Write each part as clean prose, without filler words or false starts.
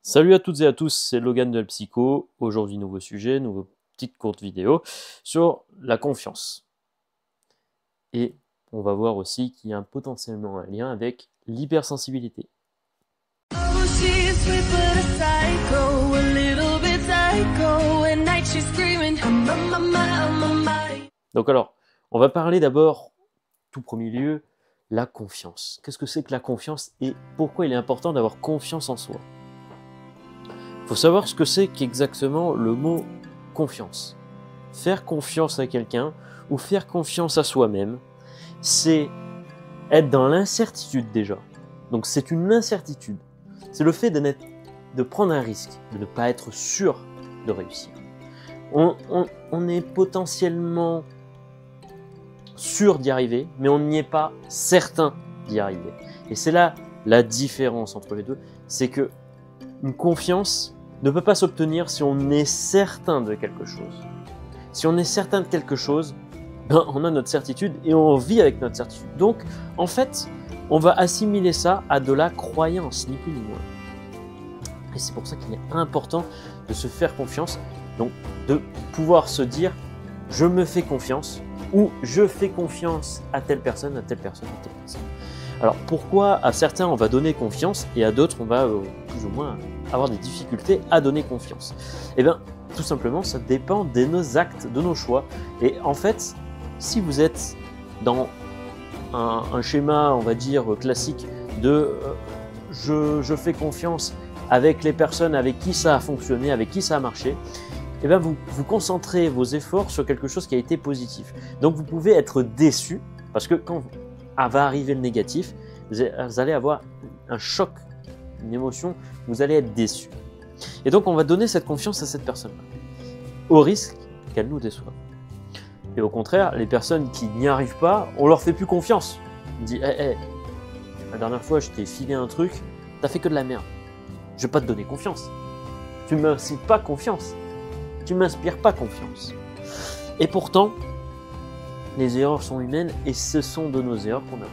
Salut à toutes et à tous, c'est Logan de Psycho. Aujourd'hui, nouveau sujet, nouveau petite courte vidéo sur la confiance. Et on va voir aussi qu'il y a potentiellement un lien avec l'hypersensibilité. Donc alors, on va parler d'abord, tout premier lieu, la confiance. Qu'est-ce que c'est que la confiance et pourquoi il est important d'avoir confiance en soi? Il faut savoir ce que c'est qu'exactement le mot confiance. Faire confiance à quelqu'un ou faire confiance à soi-même, c'est être dans l'incertitude déjà. Donc c'est une incertitude. C'est le fait de prendre un risque, de ne pas être sûr de réussir. On est potentiellement sûr d'y arriver, mais on n'y est pas certain d'y arriver. Et c'est là la différence entre les deux, c'est que une confiance ne peut pas s'obtenir si on est certain de quelque chose. Si on est certain de quelque chose, on a notre certitude et on vit avec notre certitude. Donc, en fait, on va assimiler ça à de la croyance, ni plus ni moins. Et c'est pour ça qu'il est important de se faire confiance, donc de pouvoir se dire « je me fais confiance » ou « je fais confiance à telle personne, à telle personne, à telle personne ». Alors pourquoi à certains on va donner confiance et à d'autres on va plus ou moins avoir des difficultés à donner confiance? Eh bien tout simplement ça dépend de nos actes, de nos choix. Et en fait si vous êtes dans un schéma on va dire classique de je fais confiance avec les personnes avec qui ça a fonctionné, avec qui ça a marché, eh bien vous concentrez vos efforts sur quelque chose qui a été positif. Donc vous pouvez être déçu parce que quand va arriver le négatif, vous allez avoir un choc, une émotion, vous allez être déçu. Et donc on va donner cette confiance à cette personne-là, au risque qu'elle nous déçoive. Et au contraire, les personnes qui n'y arrivent pas, on leur fait plus confiance. On dit, la dernière fois je t'ai filé un truc, t'as fait que de la merde. Je vais pas te donner confiance. Tu m'incites pas confiance. Tu m'inspires pas confiance. Et pourtant, les erreurs sont humaines et ce sont de nos erreurs qu'on a.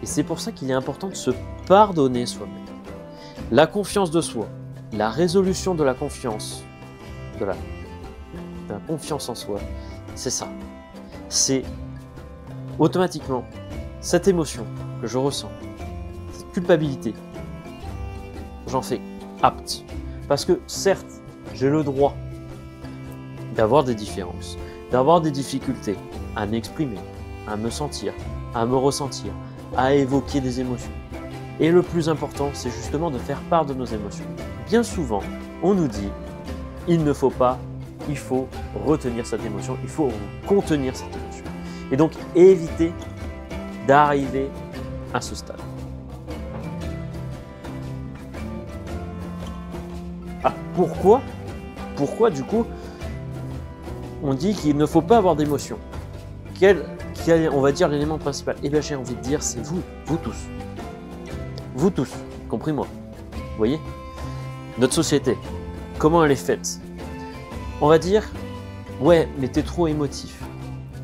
Et c'est pour ça qu'il est important de se pardonner soi-même. La confiance de soi, la résolution de la confiance, de la confiance en soi, c'est ça. C'est automatiquement cette émotion que je ressens, cette culpabilité, j'en fais apte. Parce que certes, j'ai le droit d'avoir des différences, d'avoir des difficultés à m'exprimer, à me sentir, à me ressentir, à évoquer des émotions. Et le plus important, c'est justement de faire part de nos émotions. Bien souvent, on nous dit, il ne faut pas, il faut retenir cette émotion, il faut contenir cette émotion. Et donc, éviter d'arriver à ce stade. Ah, pourquoi du coup on dit qu'il ne faut pas avoir d'émotion? Quel est, on va dire, l'élément principal? Eh bien, j'ai envie de dire, c'est vous tous. Vous tous, compris moi. Vous voyez? Notre société, comment elle est faite? On va dire, ouais, mais t'es trop émotif.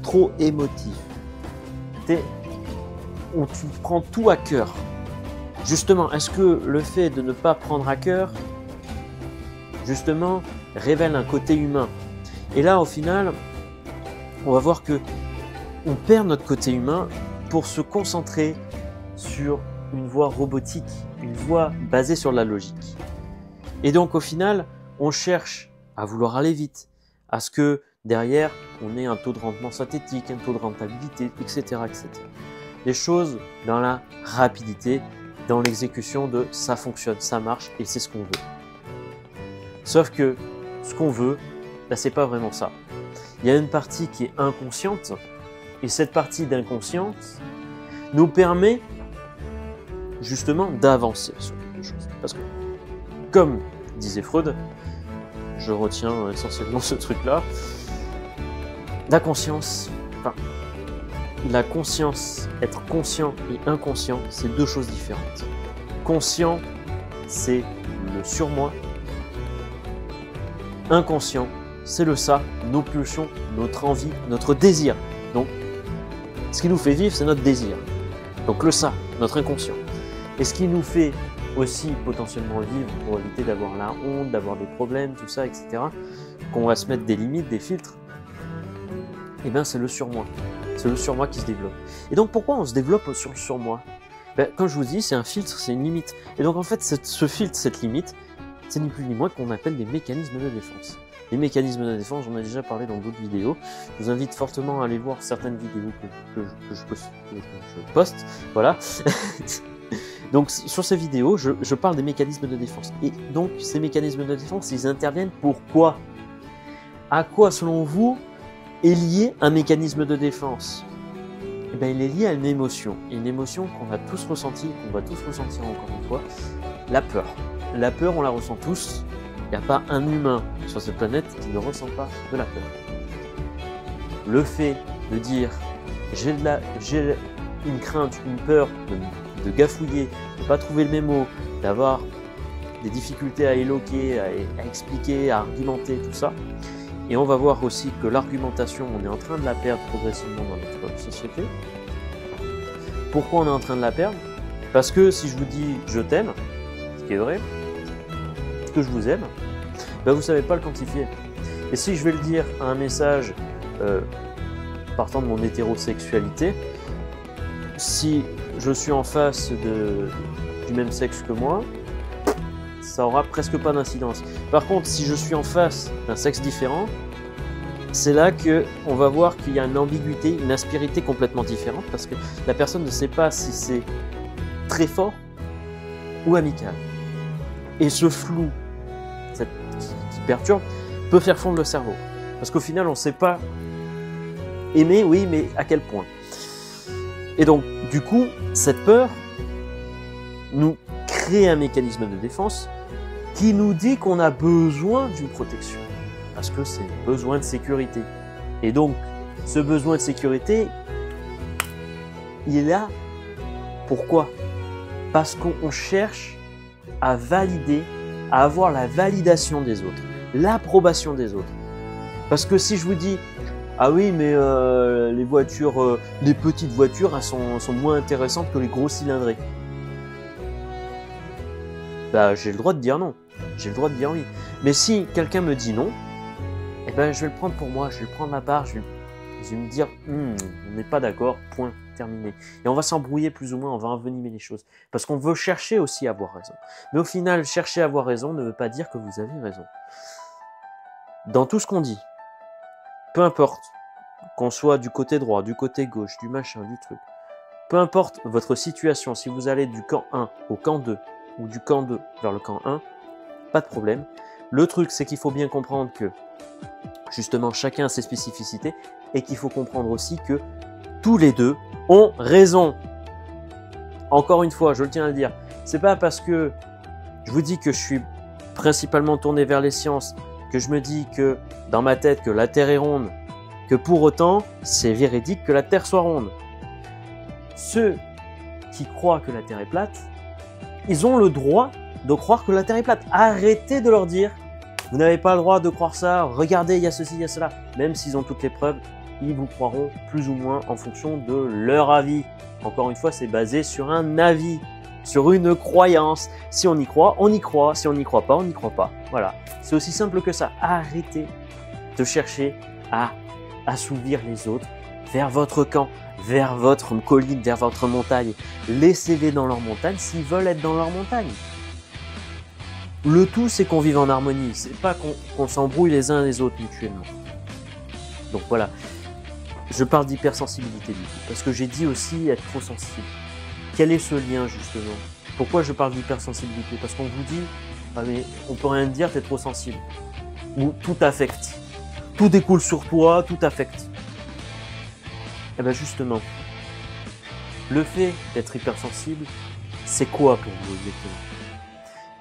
Trop émotif. Tu prends tout à cœur. Justement, est-ce que le fait de ne pas prendre à cœur, justement, révèle un côté humain? Et là, au final, on va voir que on perd notre côté humain pour se concentrer sur une voie robotique, une voie basée sur la logique. Et donc, au final, on cherche à vouloir aller vite, à ce que derrière, on ait un taux de rendement synthétique, un taux de rentabilité, etc., etc. Des choses dans la rapidité, dans l'exécution de ça fonctionne, ça marche et c'est ce qu'on veut. Sauf que ce qu'on veut, là, c'est pas vraiment ça. Il y a une partie qui est inconsciente et cette partie d'inconscience nous permet justement d'avancer sur quelque chose. Parce que, comme disait Freud, je retiens essentiellement ce truc-là, la conscience, être conscient et inconscient, c'est deux choses différentes. Conscient, c'est le surmoi. Inconscient, c'est le ça, nos pulsions, notre envie, notre désir. Donc, ce qui nous fait vivre, c'est notre désir. Donc le ça, notre inconscient. Et ce qui nous fait aussi potentiellement vivre pour éviter d'avoir la honte, d'avoir des problèmes, tout ça, etc., qu'on va se mettre des limites, des filtres, eh bien c'est le surmoi. C'est le surmoi qui se développe. Et donc pourquoi on se développe sur le surmoi? Comme je vous dis, c'est un filtre, c'est une limite. Et donc en fait, ce filtre, cette limite, c'est ni plus ni moins qu'on appelle des mécanismes de défense. Les mécanismes de défense, j'en ai déjà parlé dans d'autres vidéos. Je vous invite fortement à aller voir certaines vidéos que je poste. Voilà. Donc sur ces vidéos, je parle des mécanismes de défense. Et donc ces mécanismes de défense, ils interviennent pour quoi? À quoi, selon vous, est lié un mécanisme de défense? Eh bien, il est lié à une émotion. Et une émotion qu'on a tous ressentie, qu'on va tous ressentir encore une fois, la peur. La peur, on la ressent tous. Il n'y a pas un humain sur cette planète qui ne ressent pas de la peur. Le fait de dire j'ai une crainte, une peur de gafouiller, de ne pas trouver le mémo, d'avoir des difficultés à éloquer, à expliquer, à argumenter, tout ça. Et on va voir aussi que l'argumentation, on est en train de la perdre progressivement dans notre société. Pourquoi on est en train de la perdre? Parce que si je vous dis je t'aime, ce qui est vrai, que je vous aime, ben vous ne savez pas le quantifier. Et si je vais le dire à un message partant de mon hétérosexualité, si je suis en face du même sexe que moi, ça aura presque pas d'incidence. Par contre, si je suis en face d'un sexe différent, c'est là qu'on va voir qu'il y a une ambiguïté, une aspérité complètement différente, parce que la personne ne sait pas si c'est très fort ou amical. Et ce flou qui perturbe peut faire fondre le cerveau. Parce qu'au final, on ne sait pas aimer, oui, mais à quel point. Et donc, du coup, cette peur nous crée un mécanisme de défense qui nous dit qu'on a besoin d'une protection. Parce que c'est un besoin de sécurité. Et donc, ce besoin de sécurité, il est là. Pourquoi? Parce qu'on cherche à valider, à avoir la validation des autres, l'approbation des autres. Parce que si je vous dis, ah oui, mais les voitures, les petites voitures, elles sont moins intéressantes que les gros cylindrés. Bah, j'ai le droit de dire non. J'ai le droit de dire oui. Mais si quelqu'un me dit non, eh ben, je vais le prendre pour moi, je vais le prendre à part, je vais me dire, on n'est pas d'accord, point, terminé. Et on va s'embrouiller plus ou moins, on va envenimer les choses. Parce qu'on veut chercher aussi à avoir raison. Mais au final, chercher à avoir raison ne veut pas dire que vous avez raison. Dans tout ce qu'on dit, peu importe, qu'on soit du côté droit, du côté gauche, du machin, du truc, peu importe votre situation, si vous allez du camp 1 au camp 2, ou du camp 2 vers le camp 1, pas de problème. Le truc, c'est qu'il faut bien comprendre que, justement, chacun a ses spécificités, et qu'il faut comprendre aussi que tous les deux ont raison. Encore une fois, je le tiens à le dire, c'est pas parce que je vous dis que je suis principalement tourné vers les sciences, que je me dis que, dans ma tête, que la Terre est ronde, que pour autant, c'est véridique que la Terre soit ronde. Ceux qui croient que la Terre est plate, ils ont le droit de croire que la Terre est plate. Arrêtez de leur dire, vous n'avez pas le droit de croire ça, regardez, il y a ceci, il y a cela. Même s'ils ont toutes les preuves, ils vous croiront plus ou moins en fonction de leur avis. Encore une fois, c'est basé sur un avis, sur une croyance. Si on y croit, on y croit. Si on n'y croit pas, on n'y croit pas. Voilà, c'est aussi simple que ça. Arrêtez de chercher à assouvir les autres vers votre camp, vers votre colline, vers votre montagne. Laissez-les dans leur montagne s'ils veulent être dans leur montagne. Le tout, c'est qu'on vive en harmonie. C'est pas qu'on s'embrouille les uns les autres mutuellement. Donc voilà. Je parle d'hypersensibilité du coup, parce que j'ai dit aussi être trop sensible. Quel est ce lien justement? Pourquoi je parle d'hypersensibilité? Parce qu'on vous dit, ah mais on peut rien dire, t'es trop sensible. Ou tout affecte. Tout découle sur toi, tout affecte. Et bien justement, le fait d'être hypersensible, c'est quoi pour vous exactement?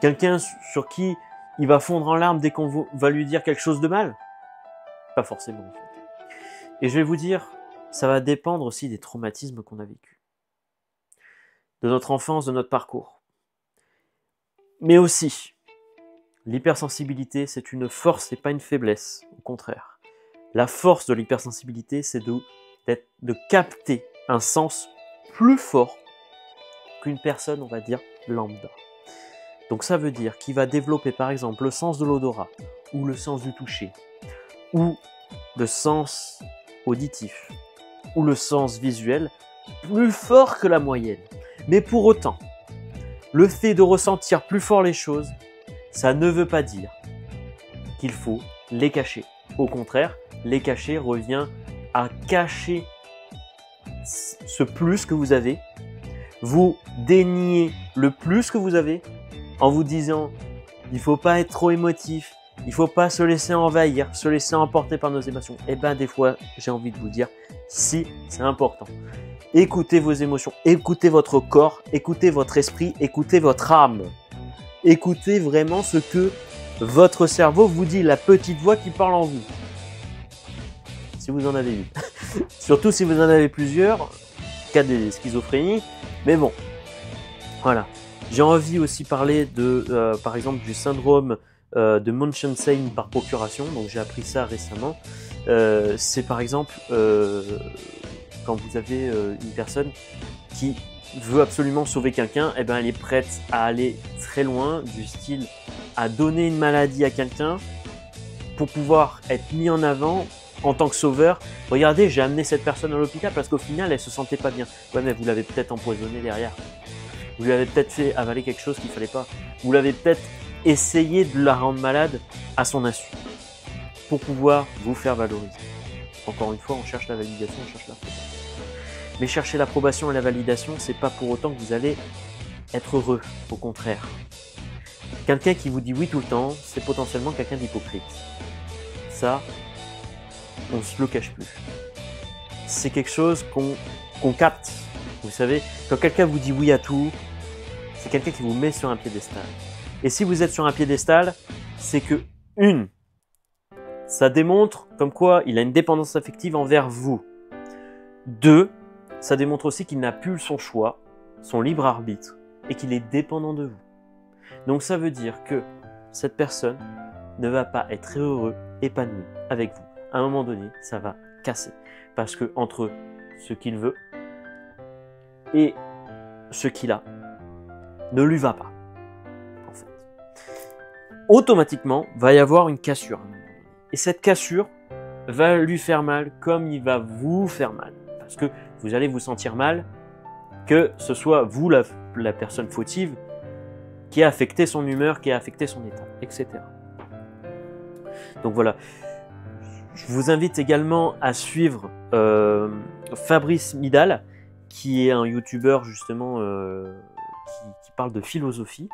Quelqu'un sur qui il va fondre en larmes dès qu'on va lui dire quelque chose de mal? Pas forcément en fait. Et je vais vous dire, ça va dépendre aussi des traumatismes qu'on a vécus. De notre enfance, de notre parcours. Mais aussi, l'hypersensibilité, c'est une force et pas une faiblesse. Au contraire. La force de l'hypersensibilité, c'est de capter un sens plus fort qu'une personne, on va dire, lambda. Donc ça veut dire qu'il va développer par exemple le sens de l'odorat, ou le sens du toucher, ou le sens auditif, ou le sens visuel, plus fort que la moyenne. Mais pour autant, le fait de ressentir plus fort les choses, ça ne veut pas dire qu'il faut les cacher. Au contraire, les cacher revient à cacher ce plus que vous avez. Vous déniez le plus que vous avez en vous disant il ne faut pas être trop émotif, il ne faut pas se laisser envahir, se laisser emporter par nos émotions. Et bien des fois, j'ai envie de vous dire, si, c'est important. Écoutez vos émotions, écoutez votre corps, écoutez votre esprit, écoutez votre âme. Écoutez vraiment ce que votre cerveau vous dit, la petite voix qui parle en vous. Si vous en avez une. Surtout si vous en avez plusieurs, cas de schizophrénie. Mais bon, voilà. J'ai envie aussi parler de, par exemple, du syndrome de Munchausen par procuration. Donc j'ai appris ça récemment. C'est par exemple quand vous avez une personne qui veut absolument sauver quelqu'un, et ben elle est prête à aller très loin, du style à donner une maladie à quelqu'un pour pouvoir être mis en avant en tant que sauveur. Regardez, j'ai amené cette personne à l'hôpital parce qu'au final, elle se sentait pas bien. Ouais, mais vous l'avez peut-être empoisonné derrière. Vous lui avez peut-être fait avaler quelque chose qu'il fallait pas. Vous l'avez peut-être essayé de la rendre malade à son insu pour pouvoir vous faire valoriser. Encore une fois, on cherche la validation, on cherche l'approbation. Mais chercher l'approbation et la validation, c'est pas pour autant que vous allez être heureux. Au contraire. Quelqu'un qui vous dit oui tout le temps, c'est potentiellement quelqu'un d'hypocrite. Ça, on se le cache plus. C'est quelque chose qu'on capte. Vous savez, quand quelqu'un vous dit oui à tout, c'est quelqu'un qui vous met sur un piédestal. Et si vous êtes sur un piédestal, c'est que, ça démontre comme quoi il a une dépendance affective envers vous. 2, ça démontre aussi qu'il n'a plus son choix, son libre arbitre, et qu'il est dépendant de vous. Donc ça veut dire que cette personne ne va pas être heureux, épanoui avec vous. À un moment donné, ça va casser. Parce que entre ce qu'il veut et ce qu'il a, ne lui va pas. En fait. Automatiquement, va y avoir une cassure. Et cette cassure va lui faire mal comme il va vous faire mal. Parce que vous allez vous sentir mal, que ce soit vous la personne fautive qui a affecté son humeur, qui a affecté son état, etc. Donc voilà. Je vous invite également à suivre Fabrice Midal, qui est un youtubeur justement qui parle de philosophie.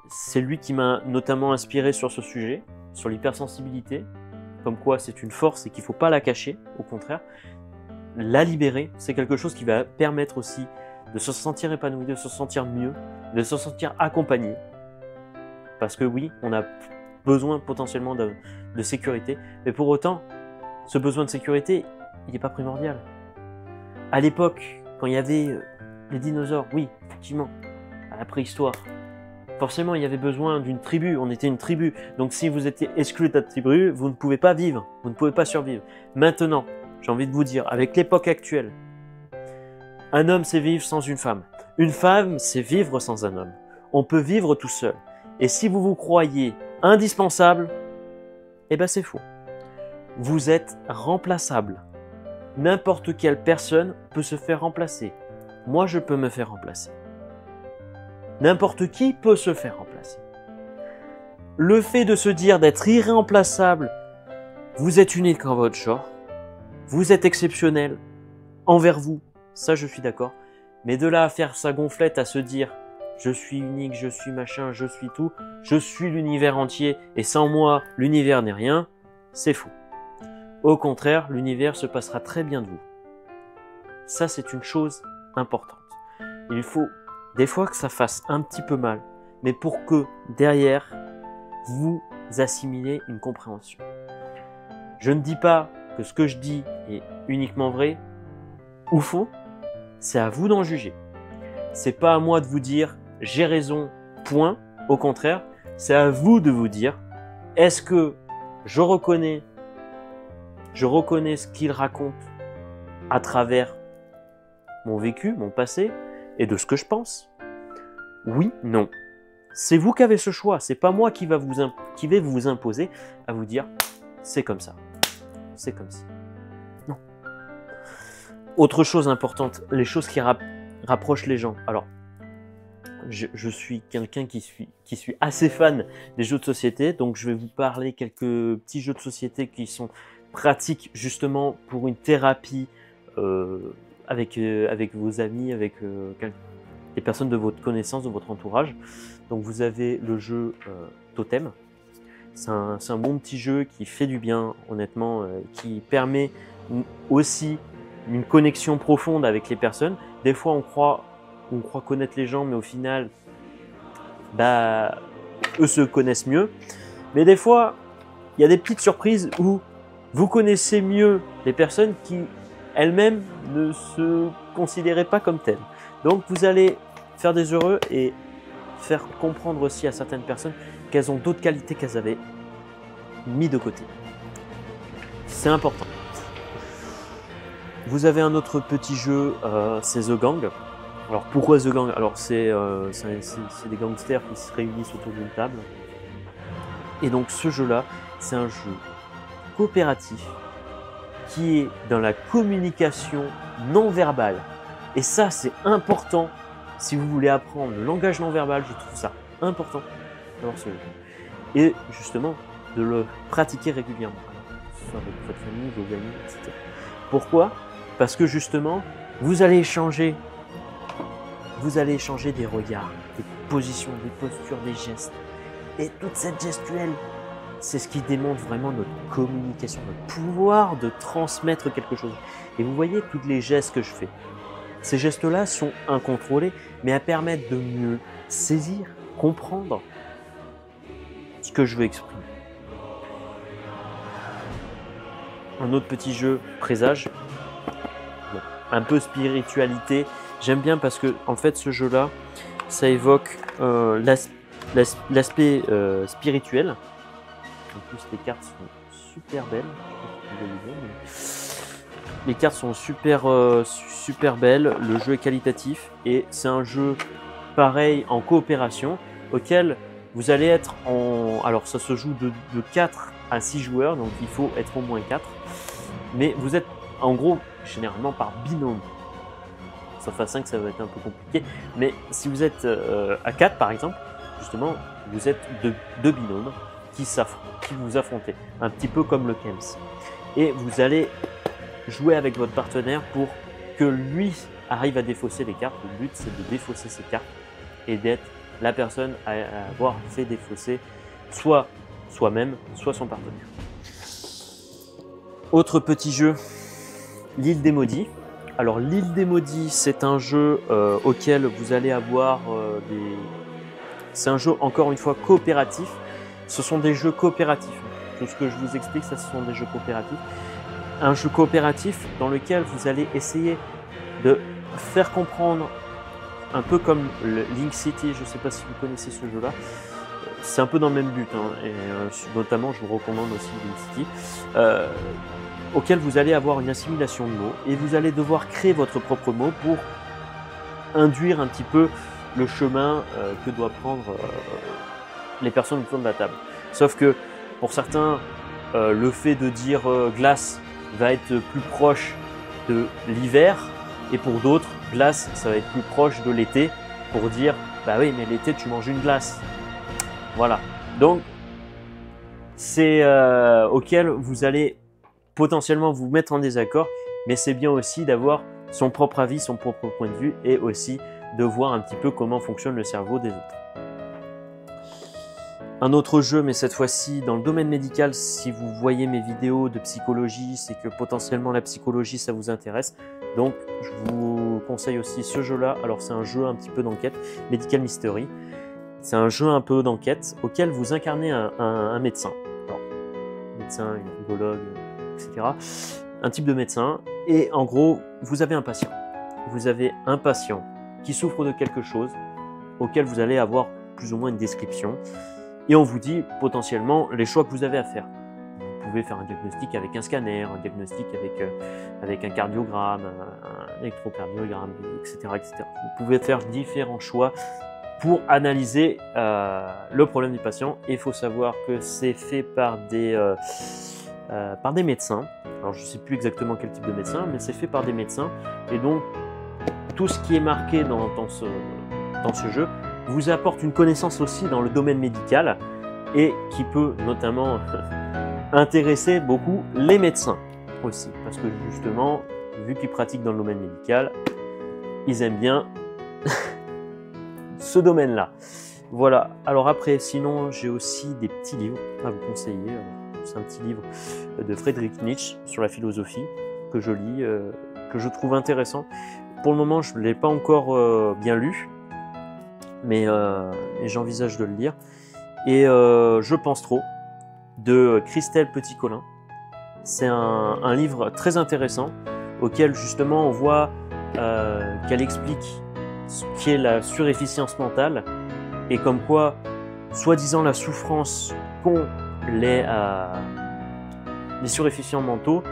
C'est lui qui m'a notamment inspiré sur ce sujet, sur l'hypersensibilité, comme quoi c'est une force et qu'il ne faut pas la cacher, au contraire. La libérer, c'est quelque chose qui va permettre aussi de se sentir épanoui, de se sentir mieux, de se sentir accompagné. Parce que oui, on a besoin potentiellement de sécurité, mais pour autant, ce besoin de sécurité, il n'est pas primordial. À l'époque, quand il y avait les dinosaures, oui, effectivement, à la préhistoire, forcément, il y avait besoin d'une tribu, on était une tribu. Donc si vous étiez exclu de la tribu, vous ne pouvez pas vivre, vous ne pouvez pas survivre. Maintenant, j'ai envie de vous dire, avec l'époque actuelle, un homme, c'est vivre sans une femme. Une femme, c'est vivre sans un homme. On peut vivre tout seul. Et si vous vous croyez indispensable, eh ben c'est faux. Vous êtes remplaçable. N'importe quelle personne peut se faire remplacer. Moi, je peux me faire remplacer. N'importe qui peut se faire remplacer. Le fait de se dire d'être irremplaçable, vous êtes unique en votre genre, vous êtes exceptionnel envers vous, ça je suis d'accord, mais de là à faire sa gonflette à se dire je suis unique, je suis machin, je suis tout, je suis l'univers entier et sans moi l'univers n'est rien, c'est faux. Au contraire, l'univers se passera très bien de vous. Ça c'est une chose importante. Il faut des fois que ça fasse un petit peu mal, mais pour que derrière vous assimilez une compréhension. Je ne dis pas que ce que je dis est uniquement vrai ou faux, c'est à vous d'en juger. C'est pas à moi de vous dire j'ai raison, point. Au contraire, c'est à vous de vous dire est-ce que je reconnais ce qu'il raconte à travers mon vécu, mon passé et de ce que je pense? Oui, non. c'est vous qui avez ce choix. C'est pas moi qui vais vous imposer à vous dire c'est comme ça, c'est comme ça. Non. Autre chose importante, les choses qui rapprochent les gens. Alors, je suis quelqu'un qui suis assez fan des jeux de société, donc je vais vous parler quelques petits jeux de société qui sont pratiques justement pour une thérapie avec vos amis, avec les personnes de votre connaissance, de votre entourage. Donc vous avez le jeu Totem. C'est un bon petit jeu qui fait du bien, honnêtement, qui permet aussi une connexion profonde avec les personnes. Des fois, on croit connaître les gens, mais au final, bah, eux se connaissent mieux. Mais des fois, il y a des petites surprises où vous connaissez mieux les personnes qui, elles-mêmes, ne se considéraient pas comme telles. Donc, vous allez faire des heureux et faire comprendre aussi à certaines personnes qu'elles ont d'autres qualités qu'elles avaient mis de côté. C'est important. Vous avez un autre petit jeu, c'est The Gang. Alors pourquoi The Gang? Alors c'est des gangsters qui se réunissent autour d'une table. Et donc ce jeu-là, c'est un jeu coopératif qui est dans la communication non verbale. Et ça, c'est important si vous voulez apprendre le langage non verbal. Je trouve ça important d'avoir ce jeu. Et justement, de le pratiquer régulièrement. Que ce soit avec votre famille, vos amis, etc. Pourquoi? Parce que justement, vous allez échanger des regards, des positions, des postures, des gestes. Et toute cette gestuelle, c'est ce qui démontre vraiment notre communication, notre pouvoir de transmettre quelque chose. Et vous voyez tous les gestes que je fais. Ces gestes-là sont incontrôlés, mais elles permettent de mieux saisir, comprendre ce que je veux exprimer. Un autre petit jeu, Présage. Bon, un peu spiritualité. J'aime bien parce que en fait ce jeu-là, ça évoque l'aspect spirituel. En plus les cartes sont super belles. Les cartes sont super belles. Le jeu est qualitatif et c'est un jeu pareil en coopération auquel vous allez être en... Alors ça se joue de 4 à 6 joueurs, donc il faut être au moins 4. Mais vous êtes en gros généralement par binôme. Sauf à 5, ça va être un peu compliqué. Mais si vous êtes à 4 par exemple, justement, vous êtes deux binômes qui vous affrontez. Un petit peu comme le Kems. Et vous allez jouer avec votre partenaire pour que lui arrive à défausser les cartes. Le but, c'est de défausser ses cartes et d'être la personne à avoir fait défausser soit soi-même, soit son partenaire. Autre petit jeu, l'île des maudits. Alors l'île des maudits, c'est un jeu auquel vous allez avoir C'est un jeu encore une fois coopératif. Ce sont des jeux coopératifs. Tout ce que je vous explique, ça, ce sont des jeux coopératifs. Un jeu coopératif dans lequel vous allez essayer de faire comprendre, un peu comme le Link City, je ne sais pas si vous connaissez ce jeu-là, c'est un peu dans le même but, hein, et notamment je vous recommande aussi Link City, auquel vous allez avoir une assimilation de mots et vous allez devoir créer votre propre mot pour induire un petit peu le chemin que doivent prendre les personnes autour de la table. Sauf que pour certains, le fait de dire glace va être plus proche de l'hiver, et pour d'autres, glace, ça va être plus proche de l'été, pour dire, bah oui, mais l'été, tu manges une glace. Voilà. Donc, c'est auquel vous allez potentiellement vous mettre en désaccord, mais c'est bien aussi d'avoir son propre avis, son propre point de vue, et aussi de voir un petit peu comment fonctionne le cerveau des autres. Un autre jeu, mais cette fois-ci dans le domaine médical, si vous voyez mes vidéos de psychologie, c'est que potentiellement la psychologie, ça vous intéresse. Donc, je vous conseille aussi ce jeu-là. Alors, c'est un jeu un petit peu d'enquête, Medical Mystery. C'est un jeu un peu d'enquête auquel vous incarnez un médecin. Alors, médecin, urologue, etc. Un type de médecin. Et en gros, vous avez un patient. Vous avez un patient qui souffre de quelque chose auquel vous allez avoir plus ou moins une description. Et on vous dit potentiellement les choix que vous avez à faire. Vous pouvez faire un diagnostic avec un scanner, un diagnostic avec un cardiogramme, un électrocardiogramme, etc., etc. Vous pouvez faire différents choix pour analyser le problème du patient. Et il faut savoir que c'est fait par des médecins. Alors je ne sais plus exactement quel type de médecin, mais c'est fait par des médecins. Et donc tout ce qui est marqué dans ce jeu vous apporte une connaissance aussi dans le domaine médical et qui peut notamment intéresser beaucoup les médecins aussi. Parce que justement, vu qu'ils pratiquent dans le domaine médical, ils aiment bien ce domaine-là. Voilà. Alors après, sinon, j'ai aussi des petits livres à vous conseiller. C'est un petit livre de Friedrich Nietzsche sur la philosophie que je lis, que je trouve intéressant. Pour le moment, je ne l'ai pas encore bien lu, mais j'envisage de le lire. Et Je pense trop de Christelle Petit-Colin. C'est un livre très intéressant auquel justement on voit qu'elle explique ce qu'est la surefficience mentale et comme quoi, soi-disant, la souffrance qu'ont les surefficients mentaux,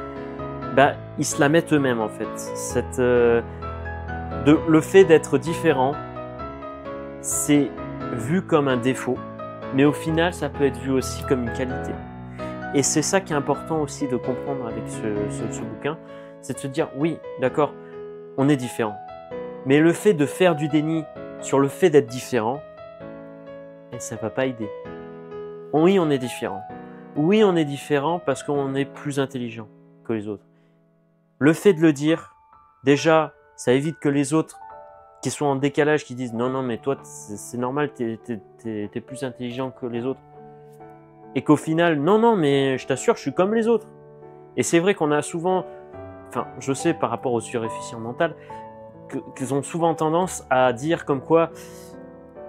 bah, ils se la mettent eux-mêmes en fait. Le fait d'être différent, c'est vu comme un défaut, mais au final, ça peut être vu aussi comme une qualité. Et c'est ça qui est important aussi de comprendre avec ce bouquin, c'est de se dire, oui, d'accord, on est différent. Mais le fait de faire du déni sur le fait d'être différent, ça ne va pas aider. Oui, on est différent. Oui, on est différent parce qu'on est plus intelligent que les autres. Le fait de le dire, déjà, ça évite que les autres qui sont en décalage, qui disent non, mais toi, c'est normal, t'es plus intelligent que les autres. Et qu'au final, non, mais je t'assure, je suis comme les autres. Et c'est vrai qu'on a souvent, enfin, je sais par rapport aux surefficients mentales, qu'ils ont souvent tendance à dire comme quoi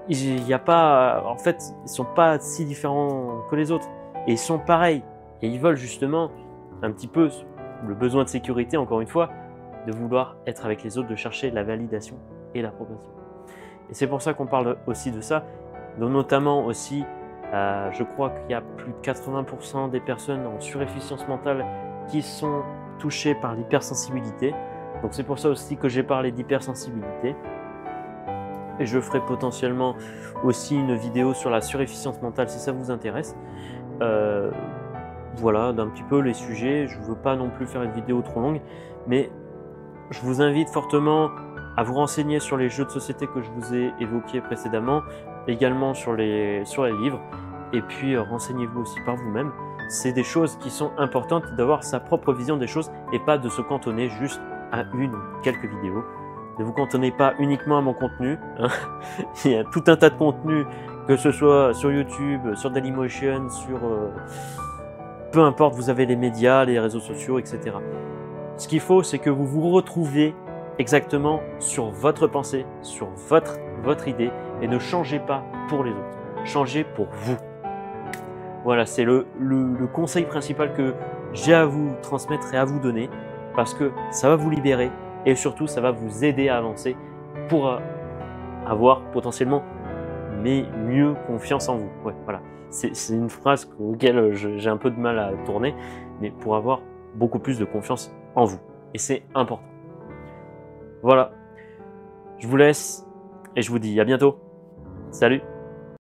il n'y a pas, en fait, ils sont pas si différents que les autres. Et ils sont pareils. Et ils veulent justement un petit peu le besoin de sécurité, encore une fois, de vouloir être avec les autres, de chercher la validation et l'approbation. Et c'est pour ça qu'on parle aussi de ça, donc notamment aussi, je crois qu'il y a plus de 80% des personnes en surefficience mentale qui sont touchées par l'hypersensibilité. Donc c'est pour ça aussi que j'ai parlé d'hypersensibilité. Et je ferai potentiellement aussi une vidéo sur la surefficience mentale si ça vous intéresse. Voilà, d'un petit peu les sujets. Je ne veux pas non plus faire une vidéo trop longue, mais je vous invite fortement à vous renseigner sur les jeux de société que je vous ai évoqués précédemment, également sur les livres, et puis renseignez-vous aussi par vous-même. C'est des choses qui sont importantes d'avoir sa propre vision des choses et pas de se cantonner juste à une ou quelques vidéos. Ne vous cantonnez pas uniquement à mon contenu, hein. Il y a tout un tas de contenus, que ce soit sur YouTube, sur Dailymotion, sur... peu importe, vous avez les médias, les réseaux sociaux, etc. Ce qu'il faut, c'est que vous vous retrouviez exactement sur votre pensée, sur votre idée, et ne changez pas pour les autres. Changez pour vous. Voilà, c'est le conseil principal que j'ai à vous transmettre et à vous donner, parce que ça va vous libérer, et surtout, ça va vous aider à avancer pour avoir potentiellement mieux confiance en vous. Ouais, voilà. C'est une phrase auquel j'ai un peu de mal à tourner, mais pour avoir beaucoup plus de confiance en vous. Et c'est important. Voilà. Je vous laisse et je vous dis à bientôt. Salut!